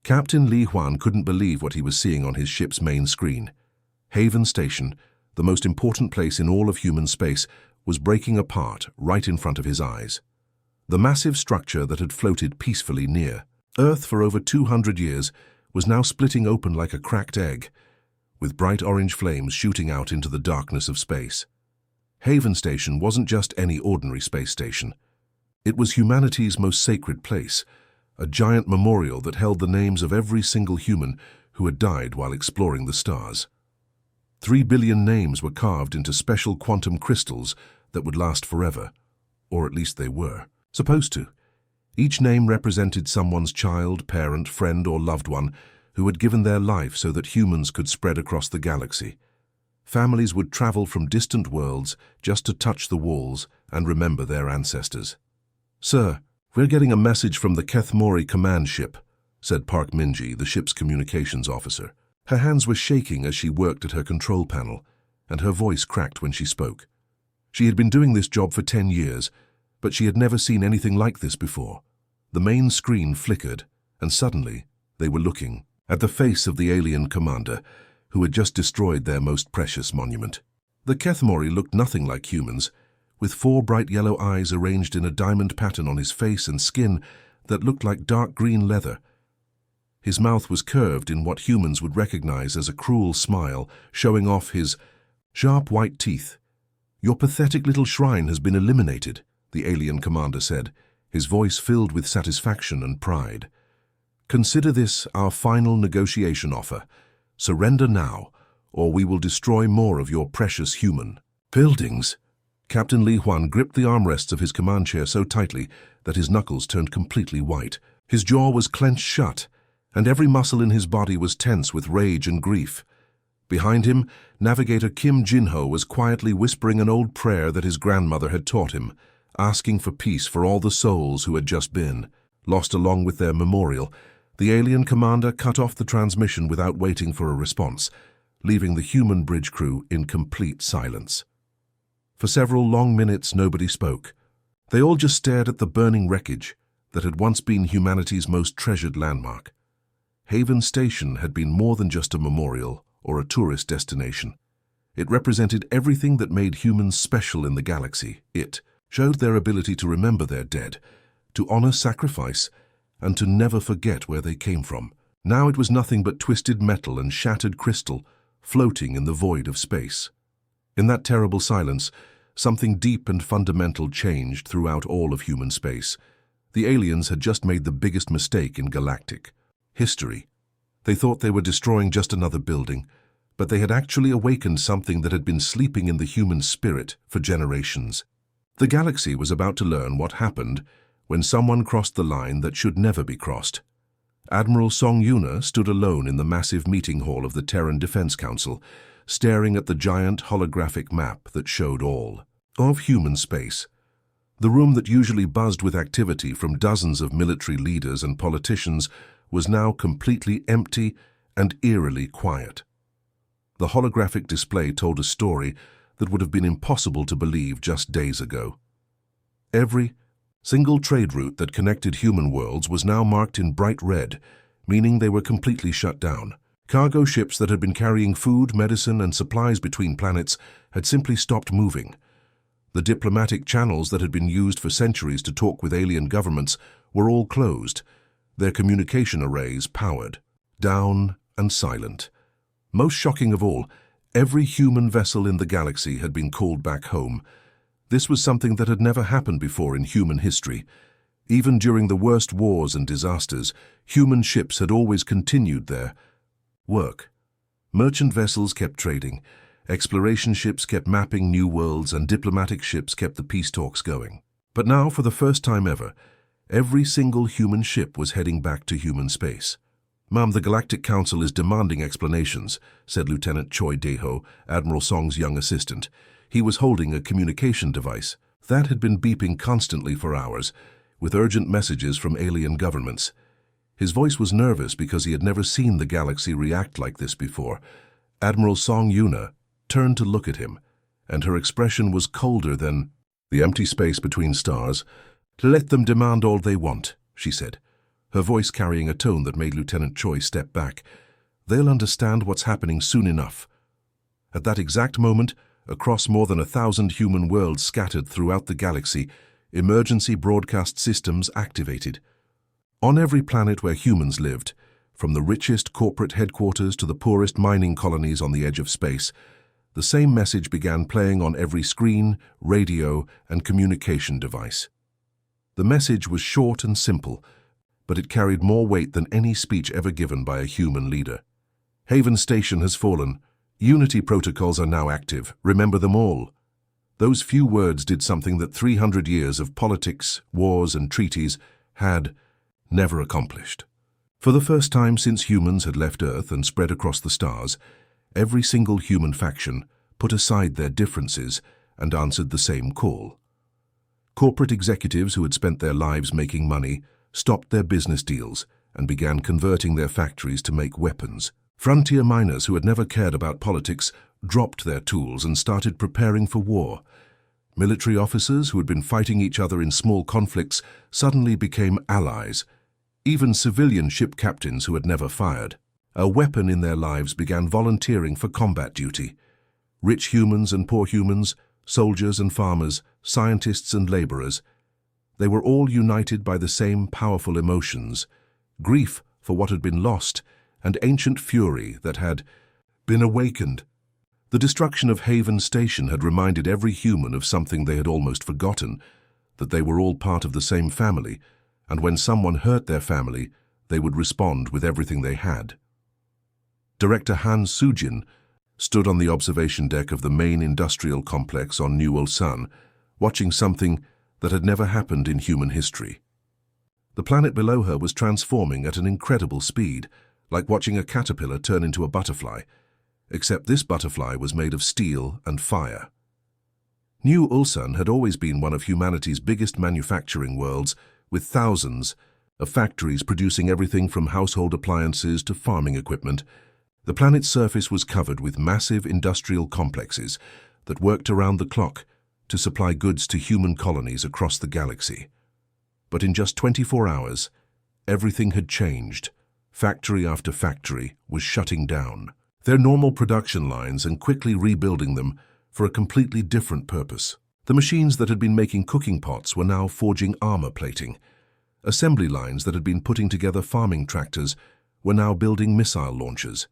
Captain Li Huan couldn't believe what he was seeing on his ship's main screen. Haven Station, the most important place in all of human space, was breaking apart right in front of his eyes. The massive structure that had floated peacefully near Earth for over 200 years was now splitting open like a cracked egg, with bright orange flames shooting out into the darkness of space. Haven Station wasn't just any ordinary space station. It was humanity's most sacred place, a giant memorial that held the names of every single human who had died while exploring the stars. 3 billion names were carved into special quantum crystals that would last forever, or at least they were supposed to. Each name represented someone's child, parent, friend, or loved one who had given their life so that humans could spread across the galaxy. Families would travel from distant worlds just to touch the walls and remember their ancestors. "Sir, we're getting a message from the Kethmori command ship," said Park Minji, the ship's communications officer. Her hands were shaking as she worked at her control panel, and her voice cracked when she spoke. She had been doing this job for 10 years, but she had never seen anything like this before. The main screen flickered, and suddenly they were looking at the face of the alien commander who had just destroyed their most precious monument. The Kethmori looked nothing like humans, with 4 bright yellow eyes arranged in a diamond pattern on his face and skin that looked like dark green leather. His mouth was curved in what humans would recognize as a cruel smile, showing off his sharp white teeth. "Your pathetic little shrine has been eliminated," the alien commander said, his voice filled with satisfaction and pride. "Consider this our final negotiation offer. Surrender now, or we will destroy more of your precious human buildings." Captain Li Huan gripped the armrests of his command chair so tightly that his knuckles turned completely white. His jaw was clenched shut, and every muscle in his body was tense with rage and grief. Behind him, Navigator Kim Jinho was quietly whispering an old prayer that his grandmother had taught him, asking for peace for all the souls who had just been lost along with their memorial. The alien commander cut off the transmission without waiting for a response, leaving the human bridge crew in complete silence. For several long minutes, nobody spoke. They all just stared at the burning wreckage that had once been humanity's most treasured landmark. Haven Station had been more than just a memorial or a tourist destination. It represented everything that made humans special in the galaxy. It showed their ability to remember their dead, to honor sacrifice, and to never forget where they came from. Now it was nothing but twisted metal and shattered crystal floating in the void of space. In that terrible silence, something deep and fundamental changed throughout all of human space. The aliens had just made the biggest mistake in galactic history. They thought they were destroying just another building, but they had actually awakened something that had been sleeping in the human spirit for generations. The galaxy was about to learn what happened when someone crossed the line that should never be crossed. Admiral Song Yuna stood alone in the massive meeting hall of the Terran Defense Council, staring at the giant holographic map that showed all of human space. The room that usually buzzed with activity from dozens of military leaders and politicians was now completely empty and eerily quiet. The holographic display told a story that would have been impossible to believe just days ago. Every single trade route that connected human worlds was now marked in bright red, meaning they were completely shut down. Cargo ships that had been carrying food, medicine, and supplies between planets had simply stopped moving. The diplomatic channels that had been used for centuries to talk with alien governments were all closed, their communication arrays powered, down, and silent. Most shocking of all, every human vessel in the galaxy had been called back home. This was something that had never happened before in human history. Even during the worst wars and disasters, human ships had always continued their work. Merchant vessels kept trading, exploration ships kept mapping new worlds, and diplomatic ships kept the peace talks going. But now, for the first time ever, every single human ship was heading back to human space. "Ma'am, the Galactic Council is demanding explanations," said Lieutenant Choi Daeho, Admiral Song's young assistant. He was holding a communication device that had been beeping constantly for hours, with urgent messages from alien governments. His voice was nervous because he had never seen the galaxy react like this before. Admiral Song Yuna turned to look at him, and her expression was colder than the empty space between stars. "Let them demand all they want," she said. her voice carrying a tone that made Lieutenant Choi step back. "They'll understand what's happening soon enough." At that exact moment, across more than 1,000 human worlds scattered throughout the galaxy, emergency broadcast systems activated. On every planet where humans lived, from the richest corporate headquarters to the poorest mining colonies on the edge of space, the same message began playing on every screen, radio, and communication device. The message was short and simple, but it carried more weight than any speech ever given by a human leader. "Haven Station has fallen. Unity protocols are now active. Remember them all." Those few words did something that 300 years of politics, wars, and treaties had never accomplished. For the first time since humans had left Earth and spread across the stars, every single human faction put aside their differences and answered the same call. Corporate executives who had spent their lives making money stopped their business deals and began converting their factories to make weapons. Frontier miners who had never cared about politics dropped their tools and started preparing for war. Military officers who had been fighting each other in small conflicts suddenly became allies. Even civilian ship captains who had never fired a weapon in their lives began volunteering for combat duty. Rich humans and poor humans, soldiers and farmers, scientists and laborers, they were all united by the same powerful emotions: grief for what had been lost and ancient fury that had been awakened. The destruction of Haven Station had reminded every human of something they had almost forgotten, that they were all part of the same family, and when someone hurt their family, they would respond with everything they had. Director Han Soo-jin stood on the observation deck of the main industrial complex on New Ulsan, watching something that had never happened in human history. The planet below her was transforming at an incredible speed, like watching a caterpillar turn into a butterfly, except this butterfly was made of steel and fire. New Ulsan had always been one of humanity's biggest manufacturing worlds, with thousands of factories producing everything from household appliances to farming equipment. The planet's surface was covered with massive industrial complexes that worked around the clock to supply goods to human colonies across the galaxy. But in just 24 hours, everything had changed. Factory after factory was shutting down their normal production lines and quickly rebuilding them for a completely different purpose. The machines that had been making cooking pots were now forging armor plating. Assembly lines that had been putting together farming tractors were now building missile launchers.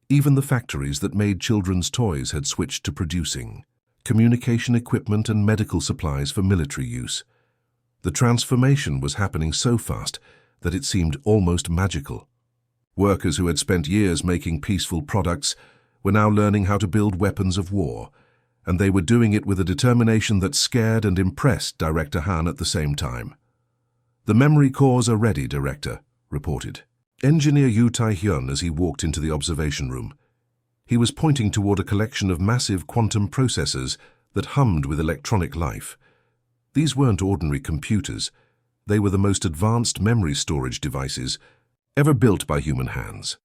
Even the factories that made children's toys had switched to producing communication equipment and medical supplies for military use. The transformation was happening so fast that it seemed almost magical. Workers who had spent years making peaceful products were now learning how to build weapons of war, and they were doing it with a determination that scared and impressed Director Han at the same time. "The memory cores are ready, Director," reported Engineer Yu Tai-hyun as he walked into the observation room. He was pointing toward a collection of massive quantum processors that hummed with electronic life. These weren't ordinary computers. They were the most advanced memory storage devices ever built by human hands.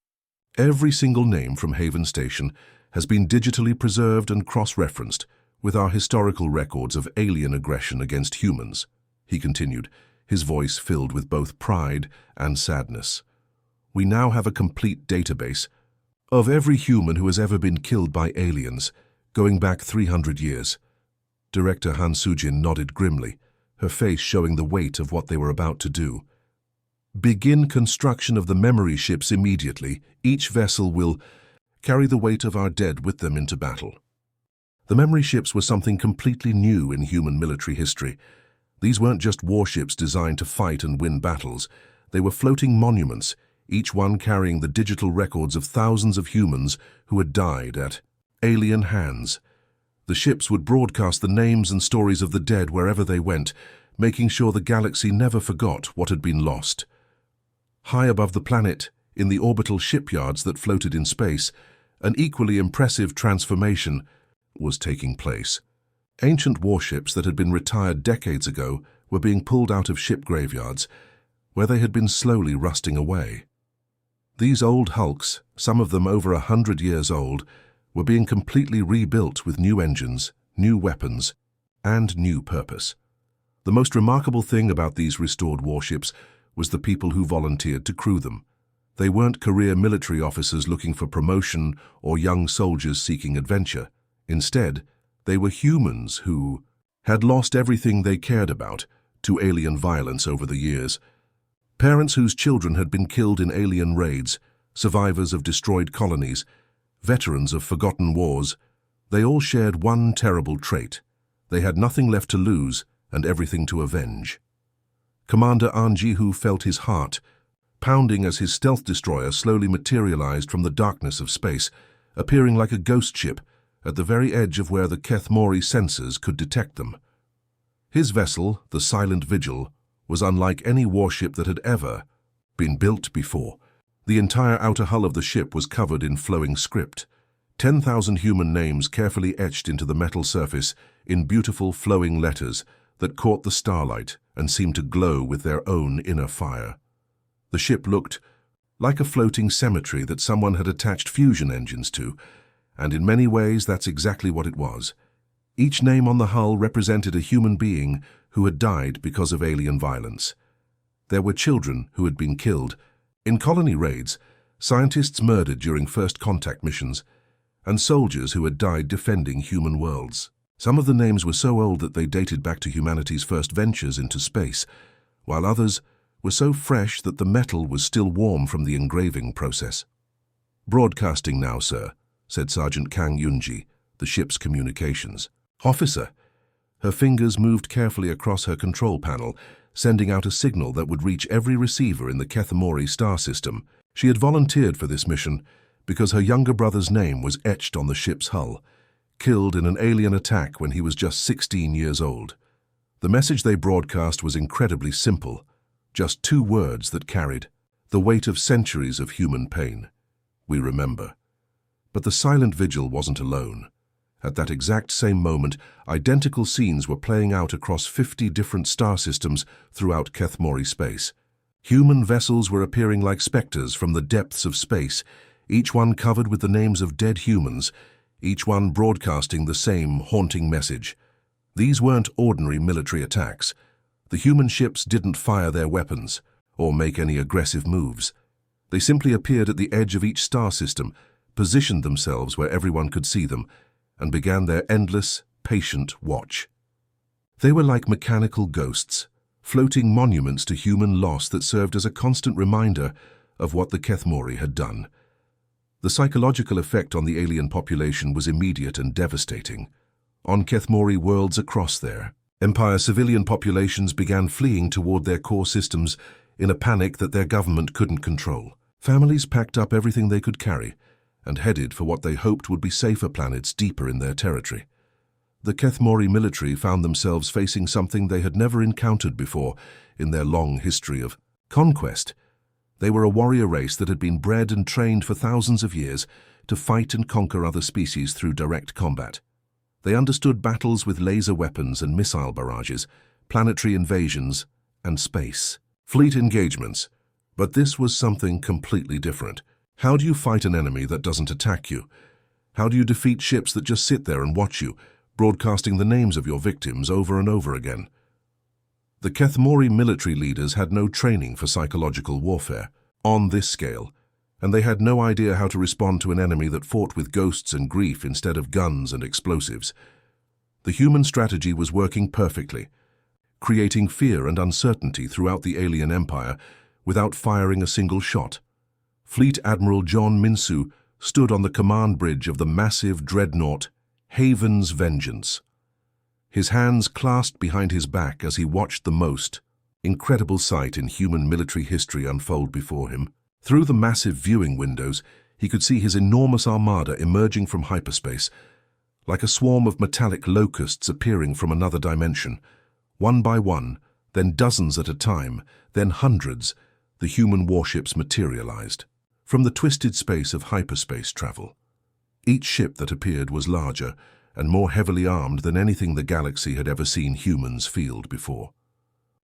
Every single name from Haven Station has been digitally preserved and cross-referenced with our historical records of alien aggression against humans, he continued, his voice filled with both pride and sadness. "We now have a complete database of every human who has ever been killed by aliens, going back 300 years. Director Han Soo-jin nodded grimly, her face showing the weight of what they were about to do. "Begin construction of the memory ships immediately. Each vessel will carry the weight of our dead with them into battle." The memory ships were something completely new in human military history. These weren't just warships designed to fight and win battles. They were floating monuments, each one carrying the digital records of thousands of humans who had died at alien hands. The ships would broadcast the names and stories of the dead wherever they went, making sure the galaxy never forgot what had been lost. High above the planet, in the orbital shipyards that floated in space, an equally impressive transformation was taking place. Ancient warships that had been retired decades ago were being pulled out of ship graveyards, where they had been slowly rusting away. These old hulks, some of them over 100 years old, were being completely rebuilt with new engines, new weapons, and new purpose. The most remarkable thing about these restored warships was the people who volunteered to crew them. They weren't career military officers looking for promotion or young soldiers seeking adventure. Instead, they were humans who had lost everything they cared about to alien violence over the years. Parents whose children had been killed in alien raids, survivors of destroyed colonies, veterans of forgotten wars, they all shared one terrible trait. They had nothing left to lose and everything to avenge. Commander Anjihu felt his heart pounding as his stealth destroyer slowly materialized from the darkness of space, appearing like a ghost ship at the very edge of where the Kethmori sensors could detect them. His vessel, the Silent Vigil, was unlike any warship that had ever been built before. The entire outer hull of the ship was covered in flowing script, 10,000 human names carefully etched into the metal surface in beautiful flowing letters that caught the starlight and seemed to glow with their own inner fire. The ship looked like a floating cemetery that someone had attached fusion engines to, and in many ways that's exactly what it was. Each name on the hull represented a human being who had died because of alien violence. There were children who had been killed in colony raids, scientists murdered during first contact missions, and soldiers who had died defending human worlds. Some of the names were so old that they dated back to humanity's first ventures into space, while others were so fresh that the metal was still warm from the engraving process. "Broadcasting now, sir," said Sergeant Kang Yunji, the ship's communications officer. Her fingers moved carefully across her control panel, sending out a signal that would reach every receiver in the Kethmori star system. She had volunteered for this mission because her younger brother's name was etched on the ship's hull, killed in an alien attack when he was just 16 years old. The message they broadcast was incredibly simple, just 2 words that carried the weight of centuries of human pain. We remember. But the Silent Vigil wasn't alone. At that exact same moment, identical scenes were playing out across 50 different star systems throughout Kethmori space. Human vessels were appearing like specters from the depths of space, each one covered with the names of dead humans, each one broadcasting the same haunting message. These weren't ordinary military attacks. The human ships didn't fire their weapons or make any aggressive moves. They simply appeared at the edge of each star system, positioned themselves where everyone could see them, and began their endless, patient watch. They were like mechanical ghosts, floating monuments to human loss that served as a constant reminder of what the Kethmori had done. The psychological effect on the alien population was immediate and devastating. On Kethmori worlds across their Empire, civilian populations began fleeing toward their core systems in a panic that their government couldn't control. Families packed up everything they could carry and headed for what they hoped would be safer planets deeper in their territory. The Kethmori military found themselves facing something they had never encountered before in their long history of conquest. They were a warrior race that had been bred and trained for thousands of years to fight and conquer other species through direct combat. They understood battles with laser weapons and missile barrages, planetary invasions, and space fleet engagements. But this was something completely different. How do you fight an enemy that doesn't attack you? How do you defeat ships that just sit there and watch you, broadcasting the names of your victims over and over again? The Kethmori military leaders had no training for psychological warfare on this scale, and they had no idea how to respond to an enemy that fought with ghosts and grief instead of guns and explosives. The human strategy was working perfectly, creating fear and uncertainty throughout the alien empire without firing a single shot. Fleet Admiral John Minsu stood on the command bridge of the massive dreadnought Haven's Vengeance, his hands clasped behind his back as he watched the most incredible sight in human military history unfold before him. Through the massive viewing windows, he could see his enormous armada emerging from hyperspace, like a swarm of metallic locusts appearing from another dimension. One by one, then dozens at a time, then hundreds, the human warships materialized from the twisted space of hyperspace travel. Each ship that appeared was larger and more heavily armed than anything the galaxy had ever seen humans field before.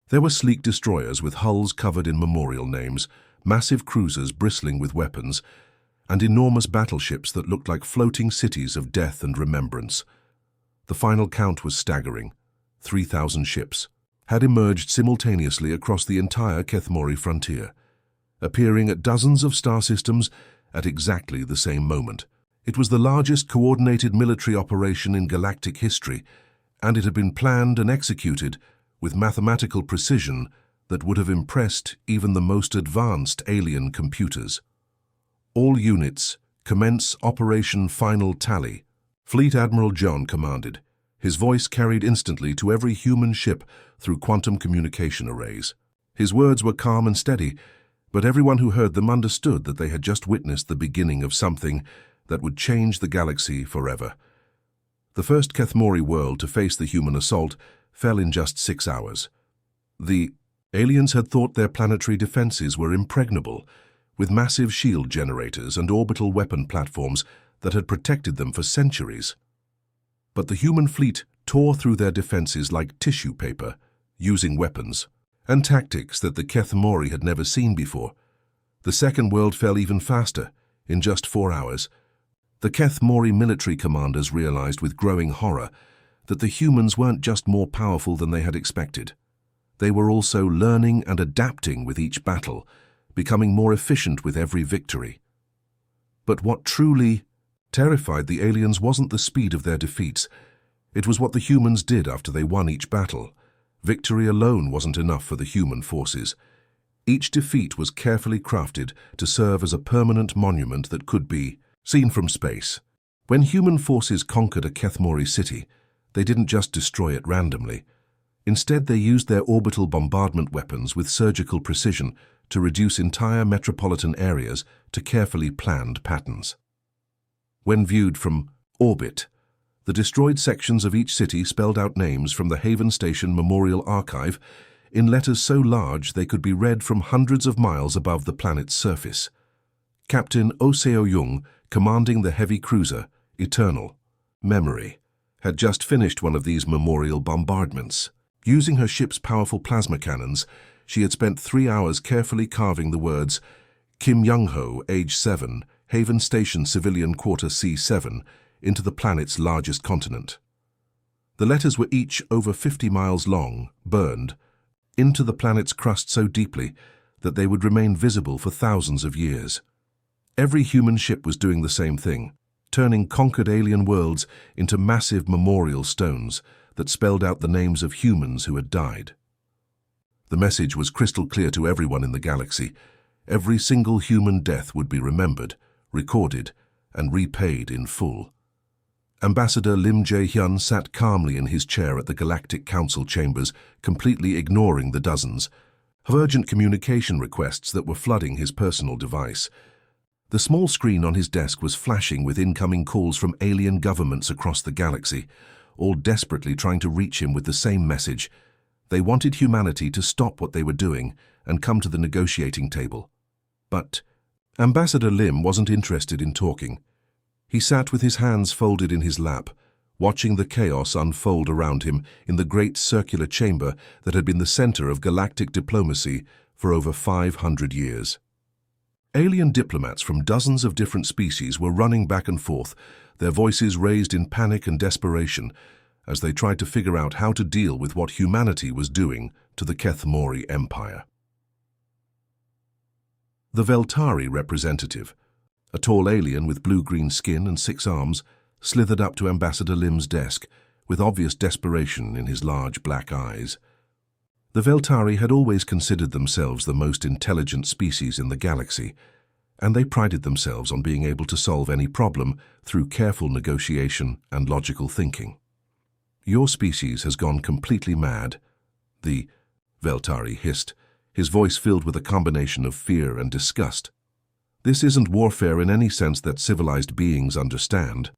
There were sleek destroyers with hulls covered in memorial names, massive cruisers bristling with weapons, and enormous battleships that looked like floating cities of death and remembrance. The final count was staggering: 3,000 ships, had emerged simultaneously across the entire Kethmori frontier, appearing at dozens of star systems at exactly the same moment. It was the largest coordinated military operation in galactic history, and it had been planned and executed with mathematical precision that would have impressed even the most advanced alien computers. All units, commence Operation Final Tally. Fleet Admiral John commanded, his voice carried instantly to every human ship through quantum communication arrays. His words were calm and steady, but everyone who heard them understood that they had just witnessed the beginning of something that would change the galaxy forever. The first Kethmori world to face the human assault fell in just 6 hours. The aliens had thought their planetary defenses were impregnable, with massive shield generators and orbital weapon platforms that had protected them for centuries. But the human fleet tore through their defenses like tissue paper, using weapons and tactics that the Kethmori had never seen before. The second world fell even faster, in just 4 hours. The Kethmori military commanders realized with growing horror that the humans weren't just more powerful than they had expected. They were also learning and adapting with each battle, becoming more efficient with every victory. But what truly terrified the aliens wasn't the speed of their defeats. It was what the humans did after they won each battle. Victory alone wasn't enough for the human forces. Each defeat was carefully crafted to serve as a permanent monument that could be seen from space. When human forces conquered a Kethmori city, they didn't just destroy it randomly. Instead, they used their orbital bombardment weapons with surgical precision to reduce entire metropolitan areas to carefully planned patterns. When viewed from orbit, the destroyed sections of each city spelled out names from the Haven Station Memorial Archive in letters so large they could be read from hundreds of miles above the planet's surface. Captain Oh Seo-young, commanding the heavy cruiser Eternal Memory, had just finished one of these memorial bombardments. Using her ship's powerful plasma cannons, she had spent 3 hours carefully carving the words Kim Young-ho, age 7, Haven Station Civilian Quarter C7, into the planet's largest continent. The letters were each over 50 miles long, burned into the planet's crust so deeply that they would remain visible for thousands of years. Every human ship was doing the same thing, turning conquered alien worlds into massive memorial stones that spelled out the names of humans who had died. The message was crystal clear to everyone in the galaxy. Every single human death would be remembered, recorded, and repaid in full. Ambassador Lim Jae-hyun sat calmly in his chair at the Galactic Council chambers, completely ignoring the dozens of urgent communication requests that were flooding his personal device. The small screen on his desk was flashing with incoming calls from alien governments across the galaxy, all desperately trying to reach him with the same message. They wanted humanity to stop what they were doing and come to the negotiating table. But Ambassador Lim wasn't interested in talking. He sat with his hands folded in his lap, watching the chaos unfold around him in the great circular chamber that had been the center of galactic diplomacy for over 500 years. Alien diplomats from dozens of different species were running back and forth, their voices raised in panic and desperation as they tried to figure out how to deal with what humanity was doing to the Kethmori Empire. The Veltari representative, a tall alien with blue-green skin and 6 arms, slithered up to Ambassador Lim's desk with obvious desperation in his large black eyes. The Veltari had always considered themselves the most intelligent species in the galaxy, and they prided themselves on being able to solve any problem through careful negotiation and logical thinking. "Your species has gone completely mad," the Veltari hissed, his voice filled with a combination of fear and disgust. "This isn't warfare in any sense that civilized beings understand.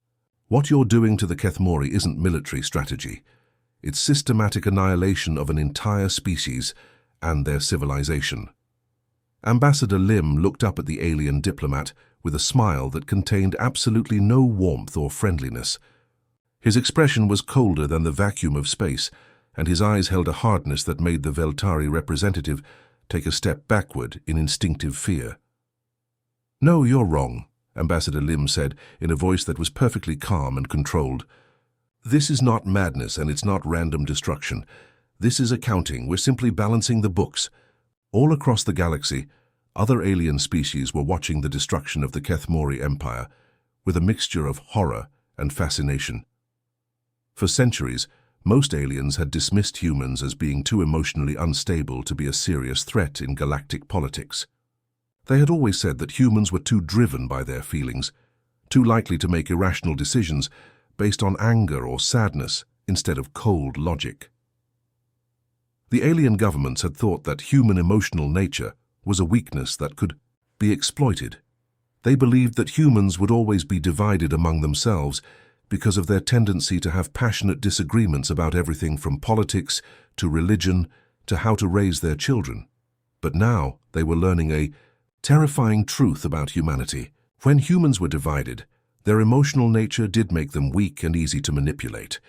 What you're doing to the Kethmori isn't military strategy. It's systematic annihilation of an entire species and their civilization." Ambassador Lim looked up at the alien diplomat with a smile that contained absolutely no warmth or friendliness. His expression was colder than the vacuum of space, and his eyes held a hardness that made the Veltari representative take a step backward in instinctive fear. "No, you're wrong," Ambassador Lim said in a voice that was perfectly calm and controlled. "This is not madness and it's not random destruction. This is accounting. We're simply balancing the books." All across the galaxy, other alien species were watching the destruction of the Kethmori Empire with a mixture of horror and fascination. For centuries, most aliens had dismissed humans as being too emotionally unstable to be a serious threat in galactic politics. They had always said that humans were too driven by their feelings, too likely to make irrational decisions based on anger or sadness instead of cold logic. The alien governments had thought that human emotional nature was a weakness that could be exploited. They believed that humans would always be divided among themselves because of their tendency to have passionate disagreements about everything from politics to religion to how to raise their children. But now they were learning a terrifying truth about humanity. When humans were divided, their emotional nature did make them weak and easy to manipulate.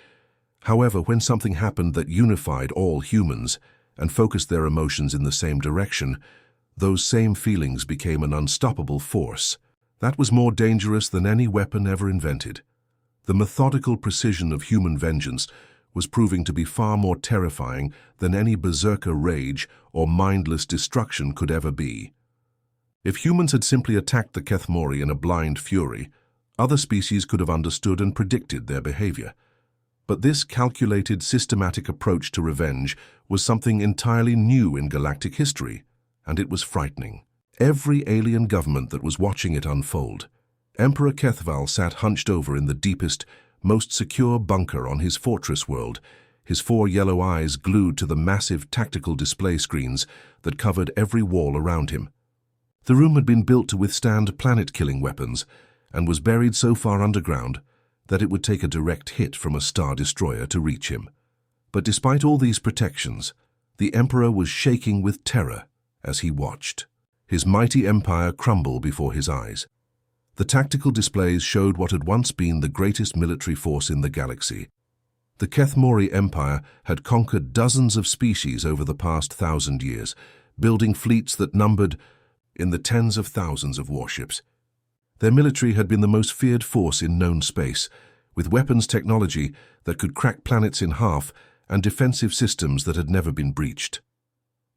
However, when something happened that unified all humans and focused their emotions in the same direction, those same feelings became an unstoppable force. That was more dangerous than any weapon ever invented. The methodical precision of human vengeance was proving to be far more terrifying than any berserker rage or mindless destruction could ever be. If humans had simply attacked the Kethmori in a blind fury, other species could have understood and predicted their behavior. But this calculated, systematic approach to revenge was something entirely new in galactic history, and it was frightening. Every alien government that was watching it unfold, Emperor Kethval sat hunched over in the deepest, most secure bunker on his fortress world, his 4 yellow eyes glued to the massive tactical display screens that covered every wall around him. The room had been built to withstand planet-killing weapons and was buried so far underground that it would take a direct hit from a star destroyer to reach him. But despite all these protections, the Emperor was shaking with terror as he watched his mighty empire crumble before his eyes. The tactical displays showed what had once been the greatest military force in the galaxy. The Kethmori Empire had conquered dozens of species over the past 1,000 years, building fleets that numbered in the tens of thousands of warships. Their military had been the most feared force in known space, with weapons technology that could crack planets in half and defensive systems that had never been breached.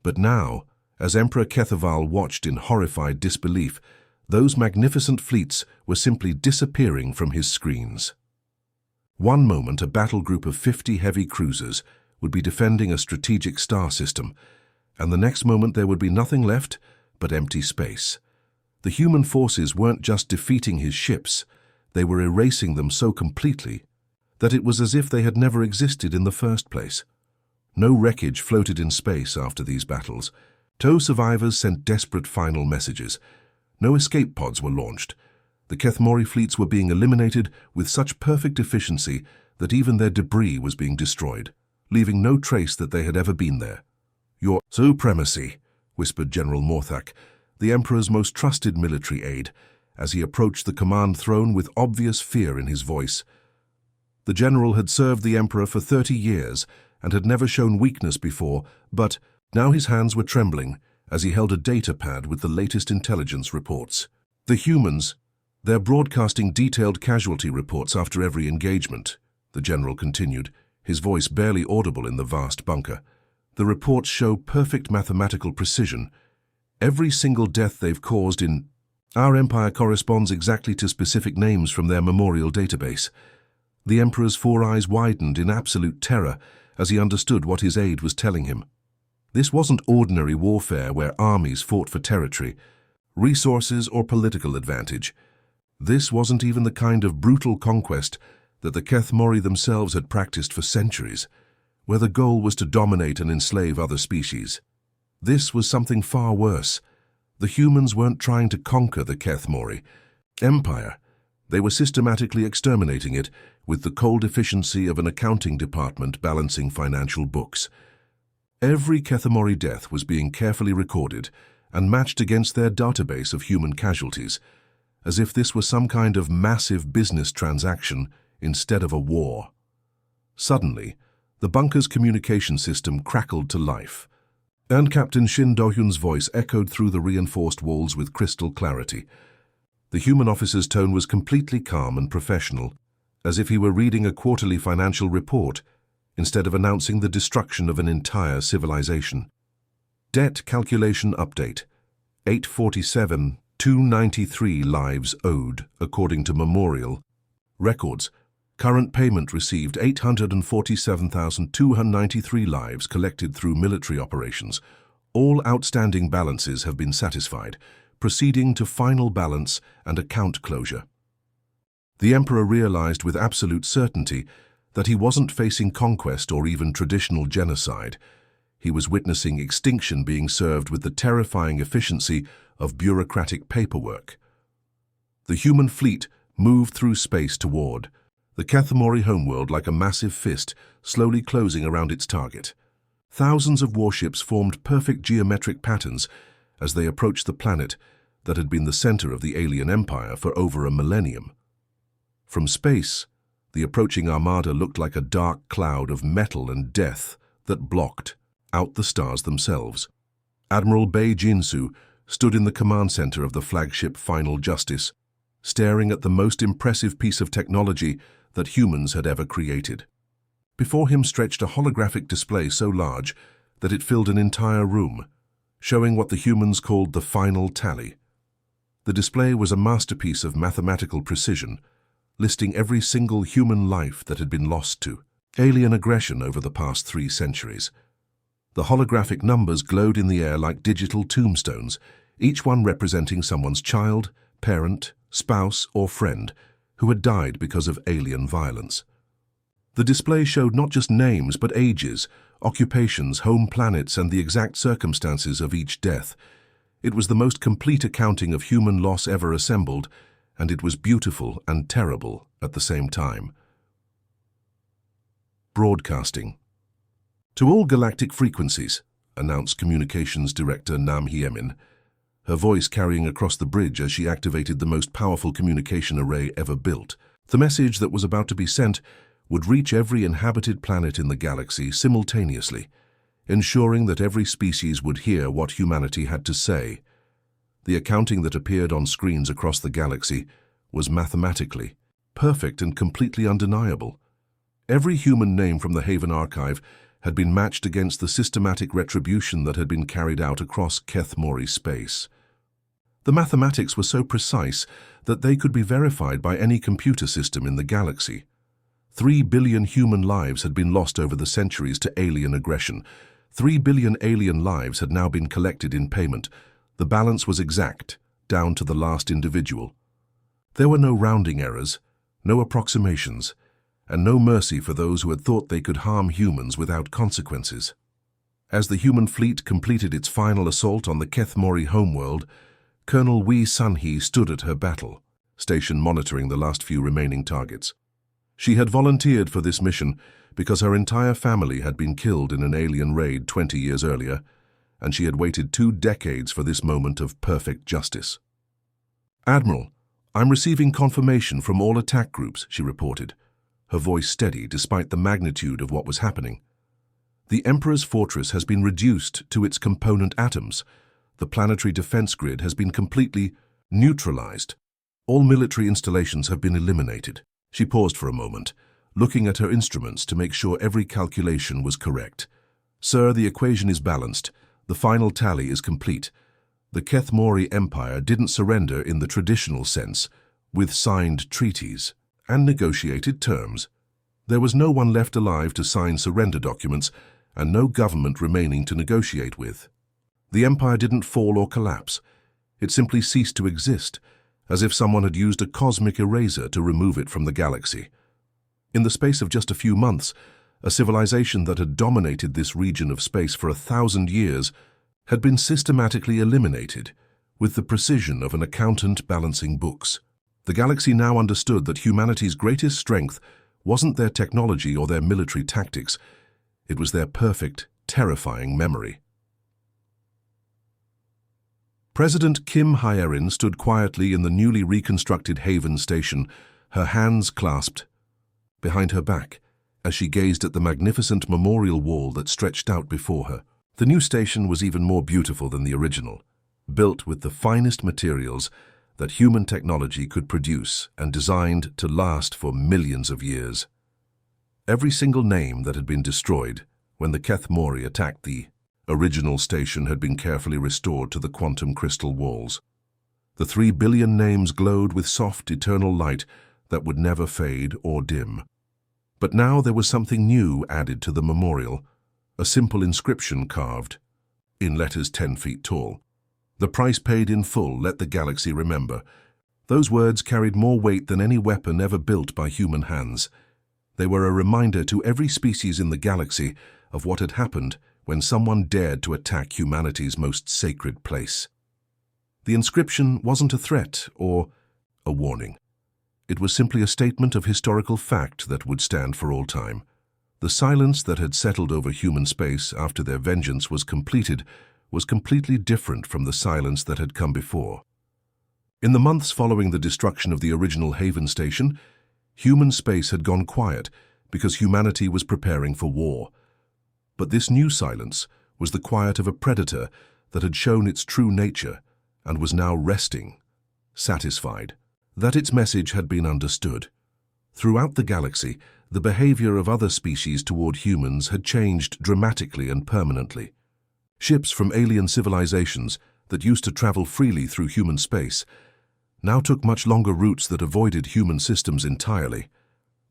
But now, as Emperor Kethval watched in horrified disbelief, those magnificent fleets were simply disappearing from his screens. One moment, a battle group of 50 heavy cruisers would be defending a strategic star system, and the next moment there would be nothing left but empty space. The human forces weren't just defeating his ships, they were erasing them so completely that it was as if they had never existed in the first place. No wreckage floated in space after these battles. TOW survivors sent desperate final messages. No escape pods were launched. The Kethmori fleets were being eliminated with such perfect efficiency that even their debris was being destroyed, leaving no trace that they had ever been there. "Your supremacy," whispered General Morthak, the Emperor's most trusted military aide, as he approached the command throne with obvious fear in his voice. The general had served the Emperor for 30 years and had never shown weakness before, but now his hands were trembling as he held a data pad with the latest intelligence reports. The humans, they're broadcasting detailed casualty reports after every engagement, the general continued, his voice barely audible in the vast bunker. The reports show perfect mathematical precision. Every single death they've caused in our empire corresponds exactly to specific names from their memorial database. The Emperor's 4 eyes widened in absolute terror as he understood what his aide was telling him. This wasn't ordinary warfare where armies fought for territory, resources, or political advantage. This wasn't even the kind of brutal conquest that the Kethmori themselves had practiced for centuries, where the goal was to dominate and enslave other species. This was something far worse. The humans weren't trying to conquer the Kethmori Empire. They were systematically exterminating it with the cold efficiency of an accounting department balancing financial books. Every Kethmori death was being carefully recorded and matched against their database of human casualties, as if this were some kind of massive business transaction instead of a war. Suddenly, the bunker's communication system crackled to life, and Captain Shin Do-hyun's voice echoed through the reinforced walls with crystal clarity. The human officer's tone was completely calm and professional, as if he were reading a quarterly financial report. instead of announcing the destruction of an entire civilization. Debt calculation update. 847, 293 lives owed, according to Memorial. Records. Current payment received 847,293 lives collected through military operations. All outstanding balances have been satisfied, proceeding to final balance and account closure. The Emperor realized with absolute certainty that he wasn't facing conquest or even traditional genocide. He was witnessing extinction being served with the terrifying efficiency of bureaucratic paperwork. The human fleet moved through space toward the Kethmori homeworld like a massive fist, slowly closing around its target. Thousands of warships formed perfect geometric patterns as they approached the planet that had been the center of the alien empire for over a millennium. From space, the approaching armada looked like a dark cloud of metal and death that blocked out the stars themselves. Admiral Bei Jinsu stood in the command center of the flagship Final Justice, staring at the most impressive piece of technology that humans had ever created. Before him stretched a holographic display so large that it filled an entire room, showing what the humans called the final tally. The display was a masterpiece of mathematical precision, listing every single human life that had been lost to alien aggression over the past 3 centuries. The holographic numbers glowed in the air like digital tombstones, each one representing someone's child, parent, spouse, or friend who had died because of alien violence. The display showed not just names but ages, occupations, home planets, and the exact circumstances of each death. It was the most complete accounting of human loss ever assembled, and it was beautiful and terrible at the same time. Broadcasting. To all galactic frequencies, announced Communications Director Nam Hyemin, her voice carrying across the bridge as she activated the most powerful communication array ever built. The message that was about to be sent would reach every inhabited planet in the galaxy simultaneously, ensuring that every species would hear what humanity had to say. The accounting that appeared on screens across the galaxy was mathematically perfect and completely undeniable. Every human name from the Haven archive had been matched against the systematic retribution that had been carried out across Kethmori space. The mathematics were so precise that they could be verified by any computer system in the galaxy. 3 billion human lives had been lost over the centuries to alien aggression. 3 billion alien lives had now been collected in payment. The balance was exact, down to the last individual. There were no rounding errors, no approximations, and no mercy for those who had thought they could harm humans without consequences. As the human fleet completed its final assault on the Kethmori homeworld, Colonel Wee Sun-hee stood at her battle station monitoring the last few remaining targets. She had volunteered for this mission because her entire family had been killed in an alien raid 20 years earlier, and she had waited 2 decades for this moment of perfect justice. "Admiral, I'm receiving confirmation from all attack groups," she reported, her voice steady despite the magnitude of what was happening. "The Emperor's fortress has been reduced to its component atoms. The planetary defense grid has been completely neutralized. All military installations have been eliminated." She paused for a moment, looking at her instruments to make sure every calculation was correct. "Sir, the equation is balanced. The final tally is complete. The Kethmori Empire didn't surrender in the traditional sense, with signed treaties and negotiated terms. There was no one left alive to sign surrender documents and no government remaining to negotiate with. The empire didn't fall or collapse. It simply ceased to exist, as if someone had used a cosmic eraser to remove it from the galaxy. In the space of just a few months, a civilization that had dominated this region of space for 1,000 years had been systematically eliminated with the precision of an accountant balancing books. The galaxy now understood that humanity's greatest strength wasn't their technology or their military tactics. It was their perfect, terrifying memory. President Kim Hye-in stood quietly in the newly reconstructed Haven station, her hands clasped behind her back as she gazed at the magnificent memorial wall that stretched out before her. The new station was even more beautiful than the original, built with the finest materials that human technology could produce and designed to last for millions of years. Every single name that had been destroyed when the Keth Mori attacked the original station had been carefully restored to the quantum crystal walls. The 3 billion names glowed with soft, eternal light that would never fade or dim. But now there was something new added to the memorial, a simple inscription carved in letters 10 feet tall. "The price paid in full, let the galaxy remember." Those words carried more weight than any weapon ever built by human hands. They were a reminder to every species in the galaxy of what had happened when someone dared to attack humanity's most sacred place. The inscription wasn't a threat or a warning. It was simply a statement of historical fact that would stand for all time. The silence that had settled over human space after their vengeance was completed was completely different from the silence that had come before. In the months following the destruction of the original Haven station, human space had gone quiet because humanity was preparing for war. But this new silence was the quiet of a predator that had shown its true nature and was now resting, satisfied that its message had been understood. Throughout the galaxy, the behavior of other species toward humans had changed dramatically and permanently. Ships from alien civilizations that used to travel freely through human space now took much longer routes that avoided human systems entirely.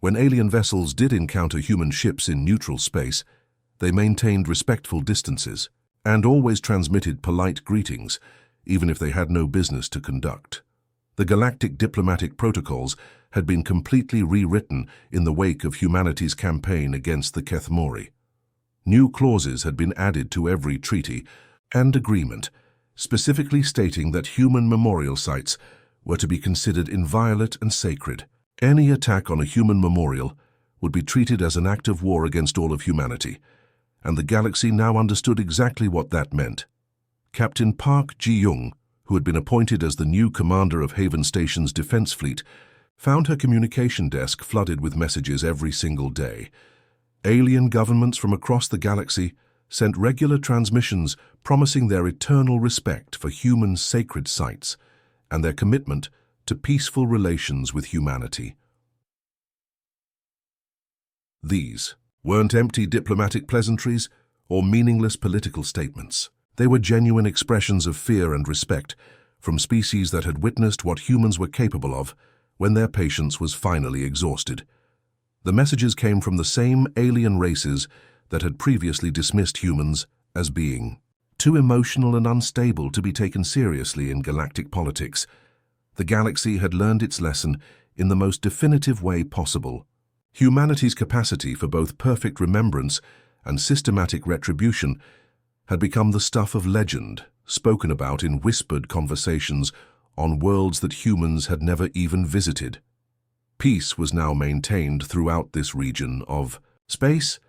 When alien vessels did encounter human ships in neutral space, they maintained respectful distances and always transmitted polite greetings, even if they had no business to conduct. The galactic diplomatic protocols had been completely rewritten in the wake of humanity's campaign against the Keth Mori. New clauses had been added to every treaty and agreement, specifically stating that human memorial sites were to be considered inviolate and sacred. Any attack on a human memorial would be treated as an act of war against all of humanity, and the galaxy now understood exactly what that meant. Captain Park Ji-young, who had been appointed as the new commander of Haven Station's defense fleet, found her communication desk flooded with messages every single day. Alien governments from across the galaxy sent regular transmissions promising their eternal respect for human sacred sites and their commitment to peaceful relations with humanity. These weren't empty diplomatic pleasantries or meaningless political statements. They were genuine expressions of fear and respect from species that had witnessed what humans were capable of when their patience was finally exhausted. The messages came from the same alien races that had previously dismissed humans as being too emotional and unstable to be taken seriously in galactic politics. The galaxy had learned its lesson in the most definitive way possible. Humanity's capacity for both perfect remembrance and systematic retribution had become the stuff of legend, spoken about in whispered conversations on worlds that humans had never even visited. Peace was now maintained throughout this region of space,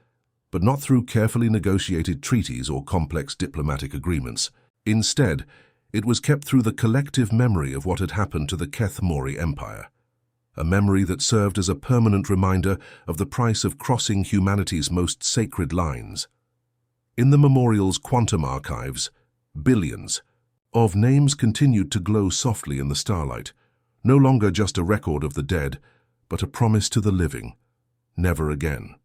but not through carefully negotiated treaties or complex diplomatic agreements. Instead, it was kept through the collective memory of what had happened to the Keth Mori Empire, a memory that served as a permanent reminder of the price of crossing humanity's most sacred lines. In the memorial's quantum archives, billions of names continued to glow softly in the starlight, no longer just a record of the dead, but a promise to the living: never again.